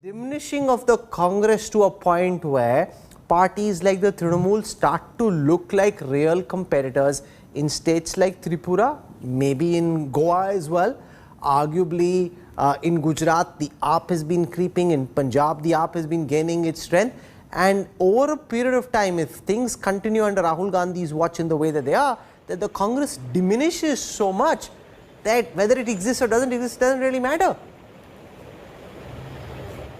Diminishing of the Congress to a point where parties like the Trinamool start to look like real competitors in states like Tripura, maybe in Goa as well. Arguably in Gujarat, the AAP has been creeping. In Punjab, the AAP has been gaining its strength. And over a period of time, if things continue under Rahul Gandhi's watch in the way that they are, that the Congress diminishes so much that whether it exists or doesn't exist doesn't really matter.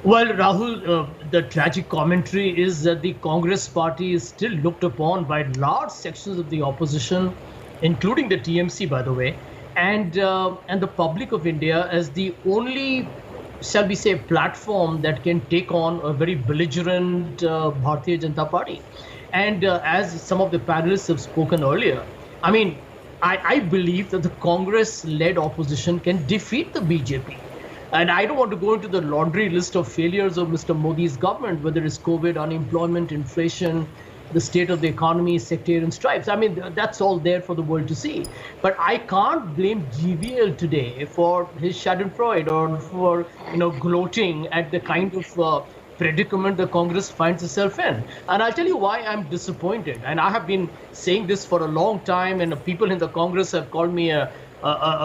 Well, Rahul, the tragic commentary is that the Congress party is still looked upon by large sections of the opposition, including the TMC, by the way, and the public of India as the only, shall we say, platform that can take on a very belligerent Bharatiya Janata Party. And as some of the panelists have spoken earlier, I mean, I believe that the Congress-led opposition can defeat the BJP. And I don't want to go into the laundry list of failures of Mr. Modi's government, whether it's COVID, unemployment, inflation, the state of the economy, sectarian stripes. I mean, that's all there for the world to see. But I can't blame GVL today for his schadenfreude or for, gloating at the kind of predicament the Congress finds itself in. And I'll tell you why I'm disappointed. And I have been saying this for a long time, and people in the Congress have called me a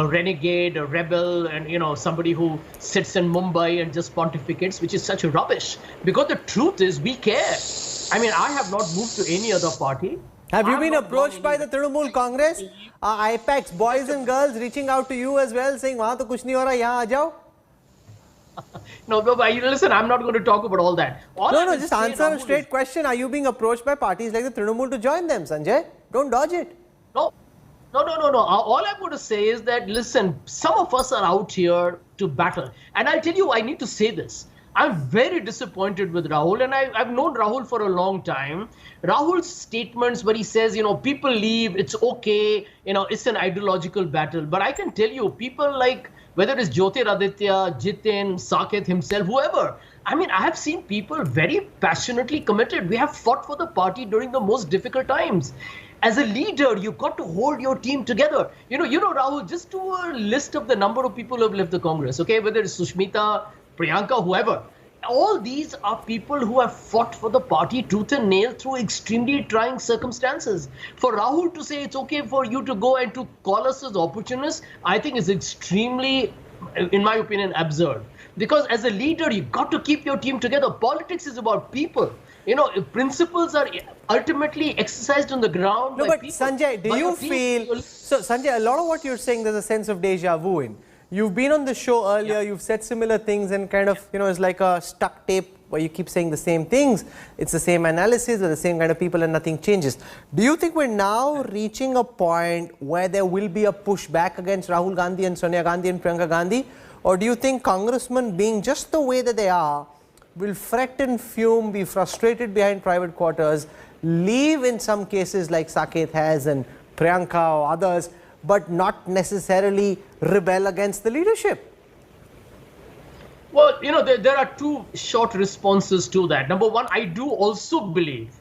renegade, a rebel, and somebody who sits in Mumbai and just pontificates, which is such rubbish. Because the truth is, we care. I mean, I have not moved to any other party. Have you been approached by the Trinamool Congress? IPACs, boys and girls reaching out to you as well, saying, "Wahan to kuch nahi ho raha, yahan aa jao"? No, listen, I'm not going to talk about all that. No, just answer a straight question. Are you being approached by parties like the Trinamool to join them, Sanjay? Don't dodge it. No. All I'm going to say is that, listen, some of us are out here to battle. And I'll tell you, I need to say this. I'm very disappointed with Rahul, and I've known Rahul for a long time. Rahul's statements where he says, people leave, it's okay, it's an ideological battle. But I can tell you, people like, whether it's Jyotiraditya, Jitin, Saket himself, whoever, I mean, I have seen people very passionately committed. We have fought for the party during the most difficult times. As a leader, you've got to hold your team together. Rahul, just do a list of the number of people who have left the Congress, okay? Whether it's Sushmita, Priyanka, whoever. All these are people who have fought for the party tooth and nail through extremely trying circumstances. For Rahul to say it's okay for you to go and to call us as opportunists, I think is extremely, in my opinion, absurd. Because as a leader, you've got to keep your team together. Politics is about people. Principles are ultimately exercised on the ground. No, but people. Sanjay, do you feel... So, Sanjay, a lot of what you're saying, there's a sense of deja vu in. You've been on the show earlier, you've said similar things and kind of, it's like a stuck tape where you keep saying the same things. It's the same analysis with the same kind of people and nothing changes. Do you think we're now reaching a point where there will be a pushback against Rahul Gandhi and Sonia Gandhi and Priyanka Gandhi? Or do you think congressmen, being just the way that they are, will fret and fume, be frustrated behind private quarters, leave in some cases like Saket has and Priyanka or others, but not necessarily rebel against the leadership? Well, there are two short responses to that. Number one, I do also believe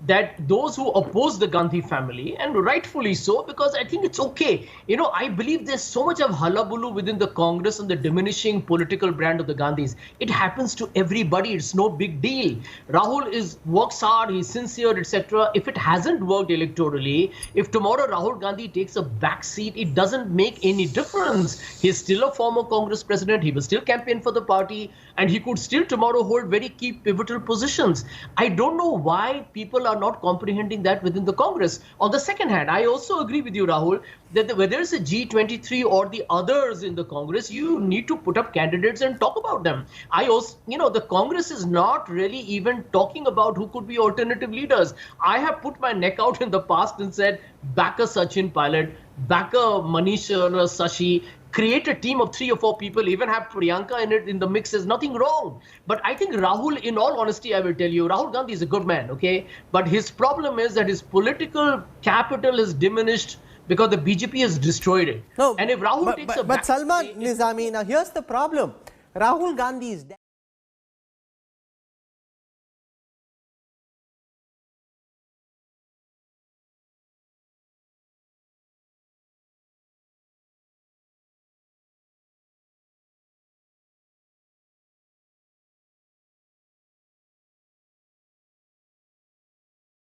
that those who oppose the Gandhi family, and rightfully so, because I think it's okay. I believe there's so much of hullabaloo within the Congress and the diminishing political brand of the Gandhis. It happens to everybody. It's no big deal. Rahul works hard, he's sincere, etc. If it hasn't worked electorally, if tomorrow Rahul Gandhi takes a back seat, it doesn't make any difference. He's still a former Congress president. He will still campaign for the party, and he could still tomorrow hold very key pivotal positions. I don't know why people are not comprehending that within the Congress. On the second hand, I also agree with you, Rahul, that whether it's a G23 or the others in the Congress, you need to put up candidates and talk about them. I also, the Congress is not really even talking about who could be alternative leaders. I have put my neck out in the past and said, back a Sachin Pilot, back a Manish Sashi, create a team of 3 or 4 people, even have Priyanka in the mix, there's nothing wrong. But I think Rahul, in all honesty, I will tell you, Rahul Gandhi is a good man, okay? But his problem is that his political capital is diminished because the BJP has destroyed it. No, and if Rahul takes but Salman Nizami, now here's the problem. Rahul Gandhi is dead.